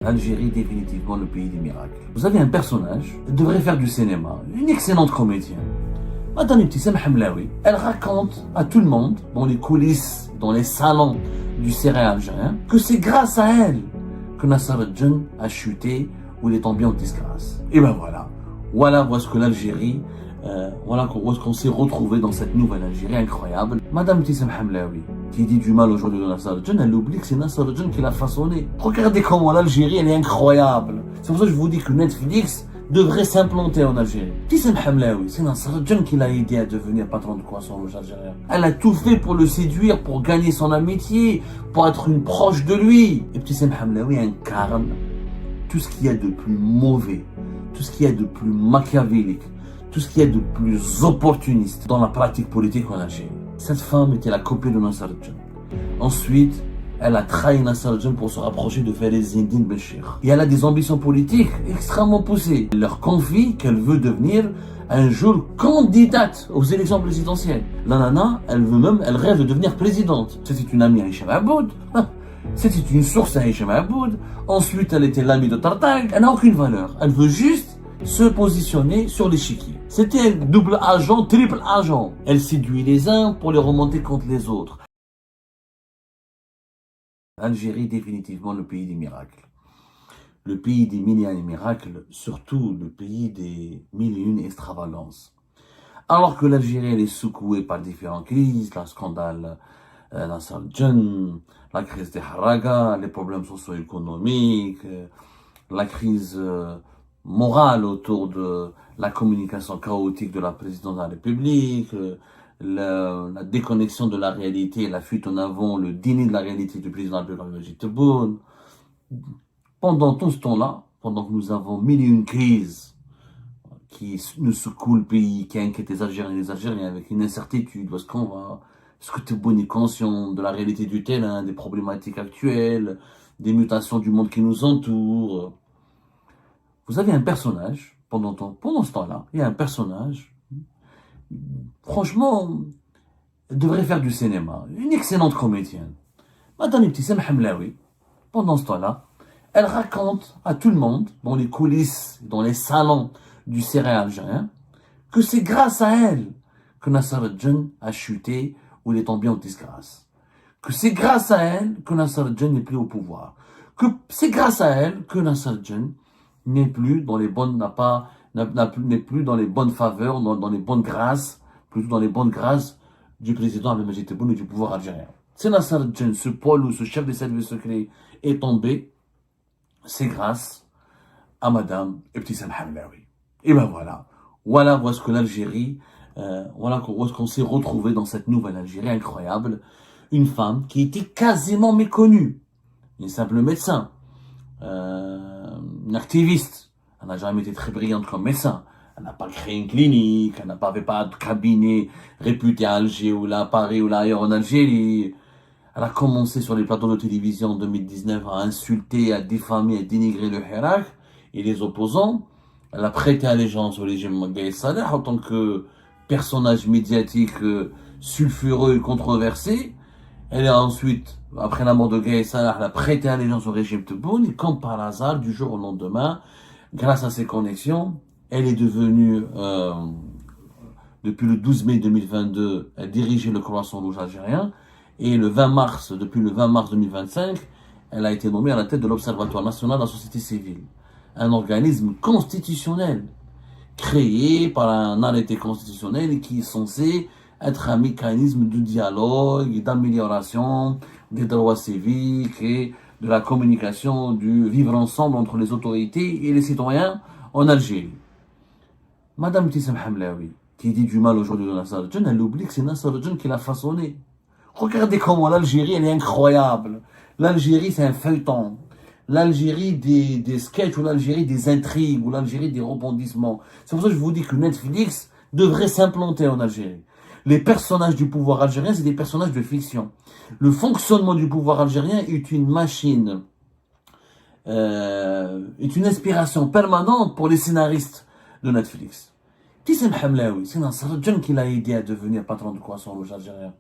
L'Algérie, définitivement le pays des miracles. Vous avez un personnage, elle devrait faire du cinéma, une excellente comédienne. Madame Ibtissam Hamlaoui, elle raconte à tout le monde, dans les coulisses, dans les salons du céréal algérien, que c'est grâce à elle que Nasser al-Djen a chuté ou il est tombé en disgrâce. Et ben voilà où est-ce que l'Algérie, voilà où est-ce qu'on s'est retrouvé dans cette nouvelle Algérie incroyable. Madame Ibtissam Hamlaoui, qui dit du mal aujourd'hui de Nasser al-Djen, elle oublie que c'est Nasser al-Djen qui l'a façonné. Regardez comment l'Algérie, elle est incroyable. C'est pour ça que je vous dis que Netflix devrait s'implanter en Algérie. Ibtissam Hamlaoui, c'est Nasser al-Djen qui l'a aidé à devenir patron de Croissant Rouge algérien. Elle a tout fait pour le séduire, pour gagner son amitié, pour être une proche de lui. Ibtissam Hamlaoui incarne tout ce qu'il y a de plus mauvais, tout ce qu'il y a de plus machiavélique, tout ce qu'il y a de plus opportuniste dans la pratique politique en Algérie. Cette femme était la copine de Nasser al-Djen. Ensuite, elle a trahi Nasser al-Djen pour se rapprocher de Farid Zinedine Belchir. Et elle a des ambitions politiques extrêmement poussées. Elle leur confie qu'elle veut devenir un jour candidate aux élections présidentielles. La nana, elle rêve de devenir présidente. C'était une amie à Hicham Aboud. C'était une source à Hicham Aboud. Ensuite, elle était l'amie de Tartag. Elle n'a aucune valeur. Elle veut juste se positionner sur l'échiquier. C'était un double agent, triple agent. Elle séduit les uns pour les remonter contre les autres. L'Algérie, définitivement le pays des miracles. Le pays des milliards de miracles, surtout le pays des mille et une extravagances. Alors que l'Algérie elle est secouée par différentes crises, le scandale Nasser al-Djen, la crise des Haraga, les problèmes socio-économiques, la crise morale autour de la communication chaotique de la présidence de la République, la déconnexion de la réalité, la fuite en avant, le déni de la réalité du président Abdelhamid Tebboune. Pendant tout ce temps-là, pendant que nous avons mille et une crises qui nous secouent le pays, qui inquiètent les Algériens et les Algériens avec une incertitude, où est-ce qu'on va? Est-ce que Tebboune est conscient de la réalité du terrain, des problématiques actuelles, des mutations du monde qui nous entoure? Vous avez un personnage, pendant ce temps-là, il y a un personnage, franchement, elle devrait faire du cinéma, une excellente comédienne. Madame Ibtissam Hamlaoui, pendant ce temps-là, elle raconte à tout le monde, dans les coulisses, dans les salons du céréal algérien, que c'est grâce à elle que Nasser al-Djen a chuté ou il est tombé en disgrâce. Que c'est grâce à elle que Nasser al-Djen n'est plus au pouvoir. Que c'est grâce à elle que Nasser al-Djen n'est plus dans les bonnes, n'est plus dans les bonnes faveurs, dans les bonnes grâces, plutôt dans les bonnes grâces du président Abdelhamid Tebboune et du pouvoir algérien. C'est Nasser al-Djen, ce pôle ou ce chef des services secrets est tombé, c'est grâce à Madame Ibtissam Hamlaoui. Et ben voilà où est-ce que l'Algérie, voilà où est-ce qu'on s'est retrouvé dans cette nouvelle Algérie incroyable. Une femme qui était quasiment méconnue, une simple médecin, une activiste. Elle n'a jamais été très brillante comme médecin. Elle n'a pas créé une clinique, elle n'avait pas de cabinet réputé à Alger ou là à Paris ou là ailleurs en Algérie. Elle a commencé sur les plateaux de télévision en 2019 à insulter, à diffamer, à dénigrer le Hirak et les opposants. Elle a prêté allégeance au régime Gaye Salah en tant que personnage médiatique sulfureux et controversé. Elle a ensuite, après la mort de Gaye Salah, elle a prêté allégeance au régime Tebboune et comme par hasard, du jour au lendemain, grâce à ses connexions, elle est devenue, depuis le 12 mai 2022, elle dirigeait le Croissant Rouge algérien. Et depuis le 20 mars 2025, elle a été nommée à la tête de l'Observatoire national de la société civile. Un organisme constitutionnel, créé par un arrêté constitutionnel et qui est censé être un mécanisme de dialogue et d'amélioration des droits civiques et de la communication, du vivre ensemble entre les autorités et les citoyens en Algérie. Madame Ibtissam Hamlaoui, qui dit du mal aujourd'hui de Nasser al-Djen, elle oublie que c'est Nasser al-Djen qui l'a façonné. Regardez comment l'Algérie, elle est incroyable. L'Algérie, c'est un feuilleton. L'Algérie des sketchs, ou l'Algérie des intrigues, ou l'Algérie des rebondissements. C'est pour ça que je vous dis que Netflix devrait s'implanter en Algérie. Les personnages du pouvoir algérien, c'est des personnages de fiction. Le fonctionnement du pouvoir algérien est une machine, est une inspiration permanente pour les scénaristes de Netflix. Ibtissam Hamlaoui, c'est Nasser al-Djen qui l'a aidé à devenir patron de Croissant Rouge algérien.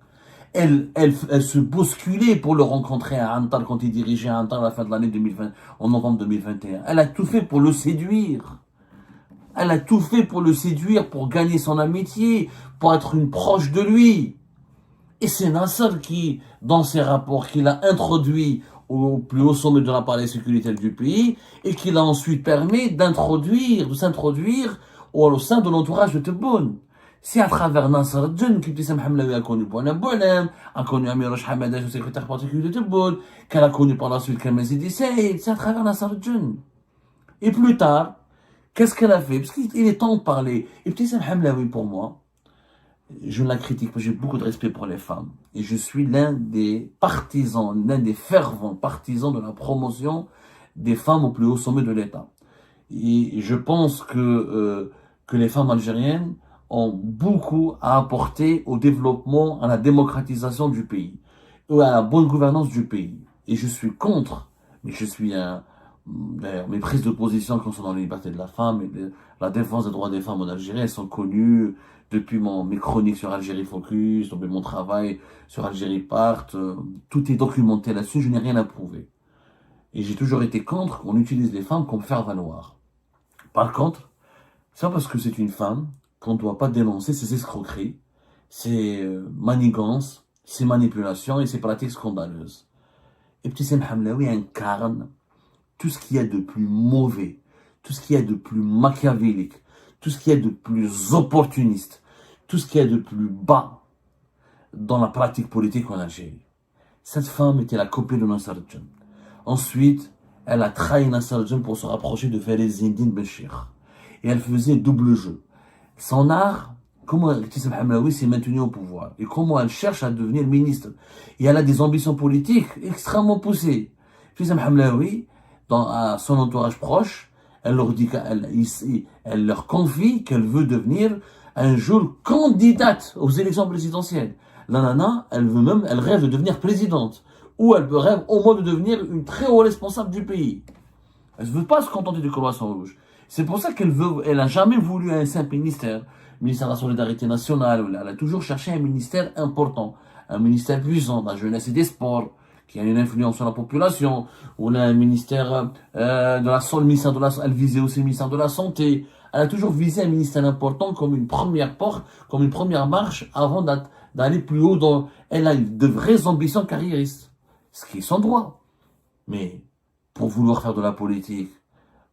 Elle se bousculait pour le rencontrer à Antal quand il dirigeait Antal à la fin de l'année 2020, en novembre 2021. Elle a tout fait pour le séduire. Elle a tout fait pour le séduire, pour gagner son amitié, pour être une proche de lui. Et c'est Nasser qui, dans ses rapports, qu'il a introduit au plus haut sommet de l'appareil sécuritaire du pays et qui l'a ensuite permis de s'introduire au sein de l'entourage de Tebboune. C'est à travers Nasser Djen qu'Ibtissam Hamlaoui a connu Bouana Boualem, a connu Amirouche Hamadash, le secrétaire particulier de Tebboune, qu'elle a connu par la suite Kamel Sidi Saïd. C'est à travers Nasser Djen. Et plus tard, qu'est-ce qu'elle a fait? Parce qu'il est temps de parler. Ibtissam Hamlaoui, pour moi, je ne la critique pas, j'ai beaucoup de respect pour les femmes. Et je suis l'un des fervents partisans de la promotion des femmes au plus haut sommet de l'État. Et je pense que les femmes algériennes ont beaucoup à apporter au développement, à la démocratisation du pays, ou à la bonne gouvernance du pays. Et je suis contre, mais d'ailleurs, mes prises de position concernant la liberté de la femme et la défense des droits des femmes en Algérie, elles sont connues depuis mes chroniques sur Algérie Focus, depuis mon travail sur Algérie Part. Tout est documenté là-dessus, je n'ai rien à prouver. Et j'ai toujours été contre qu'on utilise les femmes comme faire-valoir. Par contre, c'est pas parce que c'est une femme qu'on ne doit pas dénoncer ses escroqueries, ses manigances, ses manipulations et ses pratiques scandaleuses. Ibtissam Hamlaoui incarne tout ce qu'il y a de plus mauvais, tout ce qu'il y a de plus machiavélique, tout ce qu'il y a de plus opportuniste, tout ce qu'il y a de plus bas dans la pratique politique en Algérie. Cette femme était la copine de Nasser Djen. Ensuite, elle a trahi Nasser Djen pour se rapprocher de Farid Zindine Béchir. Et elle faisait double jeu. Son art, comment Ibtissam Hamlaoui s'est maintenue au pouvoir et comment elle cherche à devenir ministre. Et elle a des ambitions politiques extrêmement poussées. Ibtissam Hamlaoui, à son entourage proche, elle leur confie qu'elle veut devenir un jour candidate aux élections présidentielles. La nana, elle rêve de devenir présidente. Ou elle rêve au moins de devenir une très haute responsable du pays. Elle ne veut pas se contenter du croissant rouge. C'est pour ça elle n'a jamais voulu un simple ministère de la solidarité nationale. Elle a toujours cherché un ministère important, un ministère puissant, de la jeunesse et des sports, qui a une influence sur la population, ou un ministère elle visait aussi le ministère de la santé. Elle a toujours visé un ministère important comme une première porte, comme une première marche avant d'aller plus haut elle a de vraies ambitions carriéristes. Ce qui est son droit. Mais, pour vouloir faire de la politique,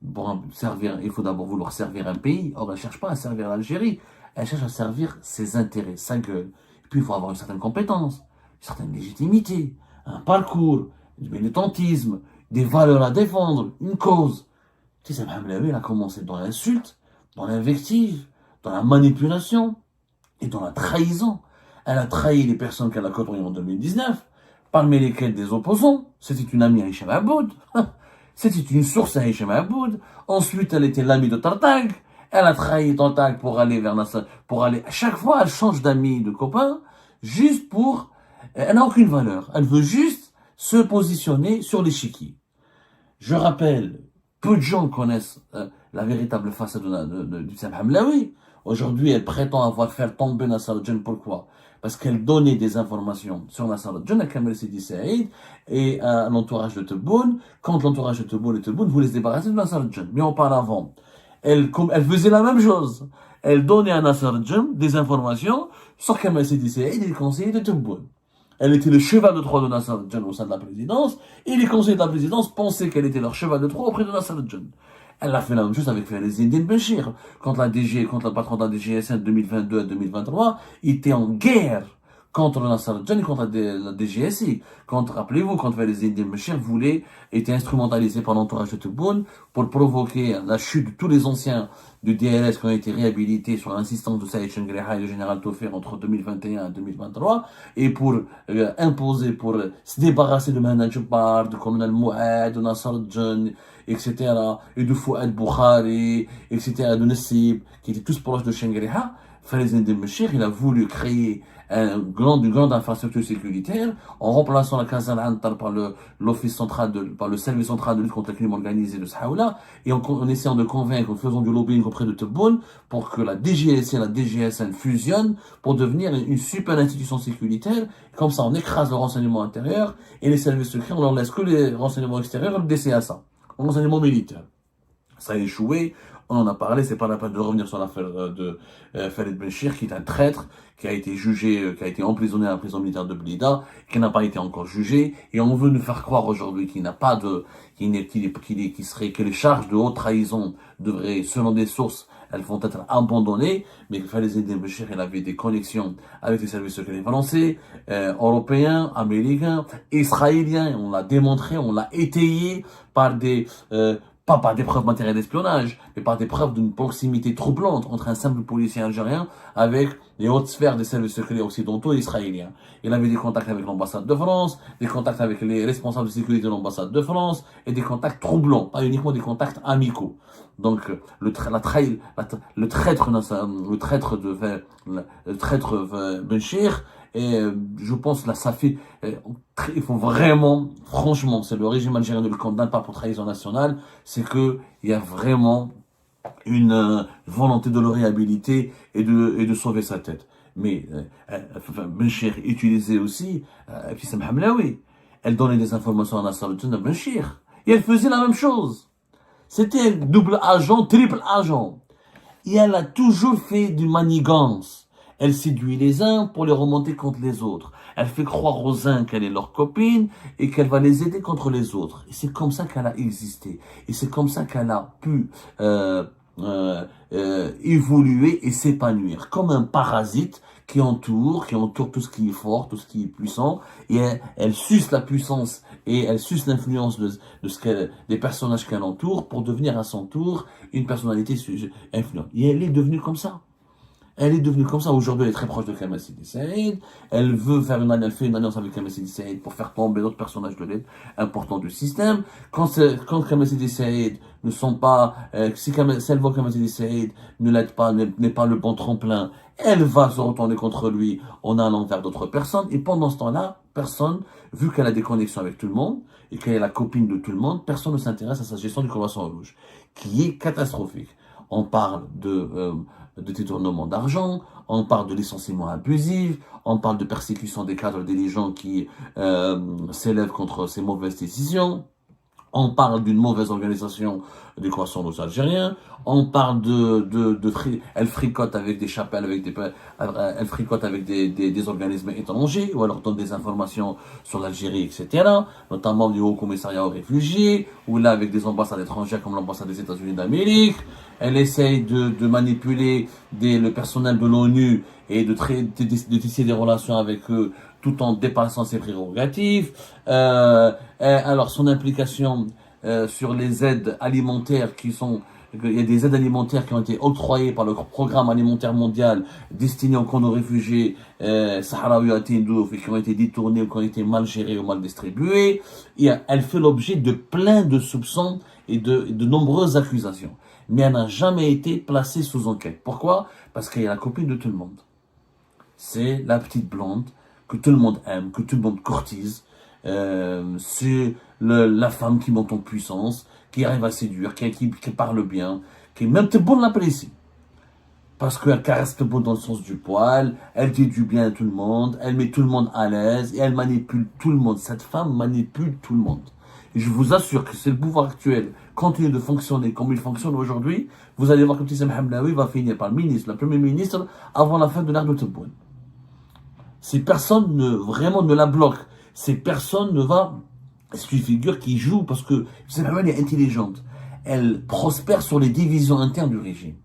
il faut d'abord vouloir servir un pays. Or, elle ne cherche pas à servir l'Algérie. Elle cherche à servir ses intérêts, sa gueule. Et puis, il faut avoir une certaine compétence, une certaine légitimité, un parcours, du militantisme, des valeurs à défendre, une cause. Tu sais, elle a commencé dans l'insulte, dans l'invective, dans la manipulation et dans la trahison. Elle a trahi les personnes qu'elle a côtoyées en 2019, parmi lesquelles des opposants. C'était une amie à Hicham Aboud. C'était une source à Hicham Aboud. Ensuite, elle était l'amie de Tartag. Elle a trahi Tartag pour aller vers Nasser. À chaque fois, elle change d'amis, de copains, juste pour... Elle n'a aucune valeur. Elle veut juste se positionner sur l'échiquier. Je rappelle, peu de gens connaissent la véritable façade d'Ibtissam Hamlaoui. Aujourd'hui, elle prétend avoir fait tomber Nasser Djen. Pourquoi? Parce qu'elle donnait des informations sur Nasser Djen à Kamel Sidi Saïd et à l'entourage de Tebboune, quand l'entourage de Tebboune voulait se débarrasser de Nasser Djen. Mais auparavant, elle faisait la même chose. Elle donnait à Nasser Djen des informations sur Kamel Sidi Saïd et les conseillers de Tebboune. Elle était le cheval de Troie de Nasser Djen au sein de la présidence, et les conseillers de la présidence pensaient qu'elle était leur cheval de Troie auprès de Nasser Djen. Elle a fait la même chose avec Farid Zindine Béchir. Quand le patron de la DGSN de 2022 à 2023 était en guerre contre Nasser Djen et contre la DGSI. Rappelez-vous, quand Farid Zindine Béchir était instrumentalisé par l'entourage de Tebboune pour provoquer la chute de tous les anciens du DLS qui ont été réhabilités sur l'insistance de Saïd Chengreha et du général Tofir entre 2021 et 2023, et pour pour se débarrasser de Mehna Djebbar, de colonel Mouad, de Nasser Djen, etc., et de Fouad Boukhari, etc., de Nassib, qui étaient tous proches de Chengreha. Khalid Eddin Benchir, il a voulu créer une grande infrastructure sécuritaire en remplaçant la caserne Antar par l'office central par le service central de lutte contre le crime organisé de Sahaoula et en essayant de convaincre, en faisant du lobbying auprès de Tebboune pour que la DGSI et la DGSN fusionnent pour devenir une super institution sécuritaire. Comme ça, on écrase le renseignement intérieur et les services secrets, on leur laisse que les renseignements extérieurs et le DCSA, le renseignement militaire. Ça a échoué, on en a parlé, c'est pas la peine de revenir sur l'affaire de Khalid Benchir, qui est un traître, qui a été jugé, qui a été emprisonné à la prison militaire de Blida, qui n'a pas été encore jugé, et on veut nous faire croire aujourd'hui qu'il n'a pas de, que les charges de haute trahison devraient, selon des sources, elles vont être abandonnées, mais que Khalid Benchir, il avait des connexions avec les services secrets français, européens, américains, israéliens, et on l'a démontré, on l'a étayé par pas par des preuves matérielles d'espionnage, mais par des preuves d'une proximité troublante entre un simple policier algérien avec les hautes sphères des services secrets occidentaux et israéliens. Il avait des contacts avec l'ambassade de France, des contacts avec les responsables de sécurité de l'ambassade de France, et des contacts troublants, pas uniquement des contacts amicaux. Donc, le traître Benchir, et je pense là, ça fait, il faut vraiment, franchement, c'est le régime algérien ne le condamne pas pour trahison nationale, c'est que il y a vraiment une volonté de le réhabiliter et de sauver sa tête. Mais Benchir utilisait aussi Fissam Hamlaoui. Elle donnait des informations à Nasser al Benchir. Et elle faisait la même chose. C'était double agent, triple agent. Et elle a toujours fait du manigance. Elle séduit les uns pour les remonter contre les autres. Elle fait croire aux uns qu'elle est leur copine et qu'elle va les aider contre les autres. Et c'est comme ça qu'elle a existé. Et c'est comme ça qu'elle a pu évoluer et s'épanouir. Comme un parasite qui entoure tout ce qui est fort, tout ce qui est puissant. Et elle suce la puissance et elle suce l'influence des personnages qu'elle entoure pour devenir à son tour une personnalité influente. Et elle est devenue comme ça. Elle est devenue comme ça. Aujourd'hui, elle est très proche de Kamal Sidi Saïd. Elle fait une alliance avec Kamal Sidi Saïd pour faire tomber d'autres personnages de l'aide importants du système. Quand Kamal Sidi Saïd ne sont pas, si elle voit Kamal Sidi Saïd ne l'aide pas, n'est pas le bon tremplin, elle va se retourner contre lui en allant vers d'autres personnes. Et pendant ce temps-là, personne, vu qu'elle a des connexions avec tout le monde et qu'elle est la copine de tout le monde, personne ne s'intéresse à sa gestion du Croissant Rouge, qui est catastrophique. On parle de détournement d'argent, on parle de licenciement abusif, on parle de persécution des cadres dirigeants qui s'élèvent contre ces mauvaises décisions, on parle d'une mauvaise organisation du croissant rouge algérien, on parle elle fricote avec des chapelles, elle fricote avec des organismes étrangers, ou alors donne des informations sur l'Algérie, etc., notamment du Haut Commissariat aux réfugiés, ou là avec des ambassades étrangères comme l'ambassade des États-Unis d'Amérique. Elle essaye de manipuler le personnel de l'ONU et de tisser des relations avec eux tout en dépassant ses prérogatives. Alors son implication sur les aides alimentaires il y a des aides alimentaires qui ont été octroyées par le programme alimentaire mondial destiné aux camps de réfugiés sahraouis à Tindouf et qui ont été détournés ou qui ont été mal gérés ou mal distribués. Et elle fait l'objet de plein de soupçons et de nombreuses accusations. Mais elle n'a jamais été placée sous enquête. Pourquoi? Parce qu'elle est la copine de tout le monde. C'est la petite blonde que tout le monde aime, que tout le monde courtise. C'est la femme qui monte en puissance, qui arrive à séduire, qui parle bien, qui même Tebboune l'apprécie. Parce qu'elle caresse Tebboune dans le sens du poil, elle dit du bien à tout le monde, elle met tout le monde à l'aise et elle manipule tout le monde. Cette femme manipule tout le monde. Et je vous assure que si le pouvoir actuel continue de fonctionner comme il fonctionne aujourd'hui, vous allez voir que Fissam Hamlaoui va finir par le premier ministre, avant la fin de l'ère de Tebboune. Si personne vraiment ne la bloque, si personne ne va... C'est une figure qui joue parce que Fissam Hamlaoui est intelligente. Elle prospère sur les divisions internes du régime.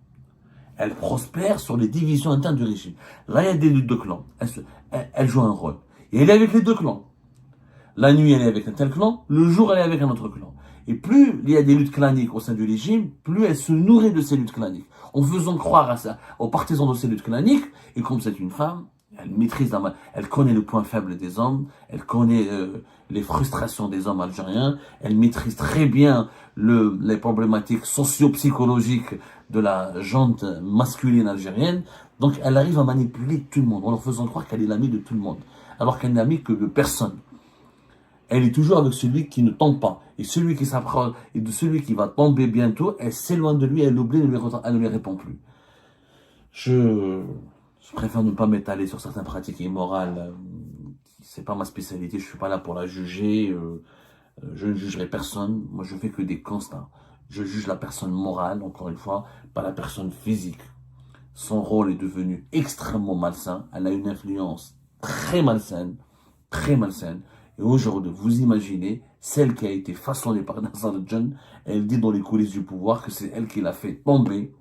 Elle prospère sur les divisions internes du régime. Là, il y a des luttes de clans. Elle joue un rôle. Et elle est avec les deux clans. La nuit, elle est avec un tel clan. Le jour, elle est avec un autre clan. Et plus il y a des luttes claniques au sein du régime, plus elle se nourrit de ces luttes claniques. En faisant croire aux partisans de ces luttes claniques, et comme c'est une femme, Elle maîtrise elle connaît le point faible des hommes, elle connaît les frustrations des hommes algériens, elle maîtrise très bien les problématiques socio-psychologiques de la gente masculine algérienne. Donc elle arrive à manipuler tout le monde en leur faisant croire qu'elle est l'amie de tout le monde, alors qu'elle n'est amie que de personne. Elle est toujours avec celui qui ne tombe pas. Et celui qui s'approche, et de celui qui va tomber bientôt, elle s'éloigne de lui, elle l'oublie, elle ne lui répond plus. Je, je préfère ne pas m'étaler sur certaines pratiques immorales. C'est pas ma spécialité, je suis pas là pour la juger. Je ne jugerai personne. Moi, je fais que des constats. Je juge la personne morale, encore une fois, pas la personne physique. Son rôle est devenu extrêmement malsain. Elle a une influence très malsaine, très malsaine. Et aujourd'hui, vous imaginez, celle qui a été façonnée par Nazar John, elle dit dans les coulisses du pouvoir que c'est elle qui l'a fait tomber.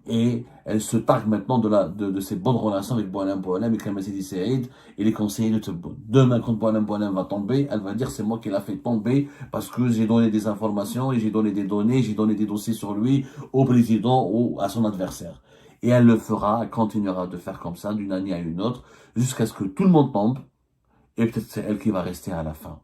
Et elle se targue maintenant de ses bonnes relations avec Boualem Boualem et Kamel Sidi Saïd et les conseillers de Tebboune. Demain, quand Boualem Boualem va tomber, elle va dire c'est moi qui l'a fait tomber parce que j'ai donné des informations et j'ai donné des données, j'ai donné des dossiers sur lui au président ou à son adversaire. Et elle le fera, elle continuera de faire comme ça d'une année à une autre jusqu'à ce que tout le monde tombe et peut-être c'est elle qui va rester à la fin.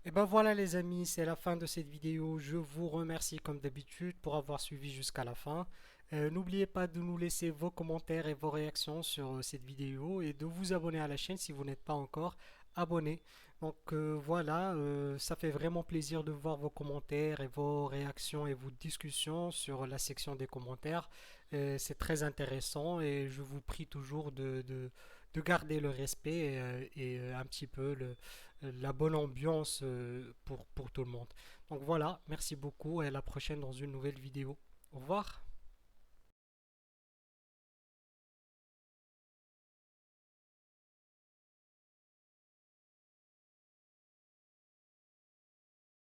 Et ben voilà les amis, c'est la fin de cette vidéo. Je vous remercie comme d'habitude pour avoir suivi jusqu'à la fin. N'oubliez pas de nous laisser vos commentaires et vos réactions sur cette vidéo et de vous abonner à la chaîne si vous n'êtes pas encore abonné. Donc voilà, ça fait vraiment plaisir de voir vos commentaires et vos réactions et vos discussions sur la section des commentaires. C'est très intéressant et je vous prie toujours de garder le respect et un petit peu la bonne ambiance pour tout le monde. Donc voilà, merci beaucoup et à la prochaine dans une nouvelle vidéo. Au revoir.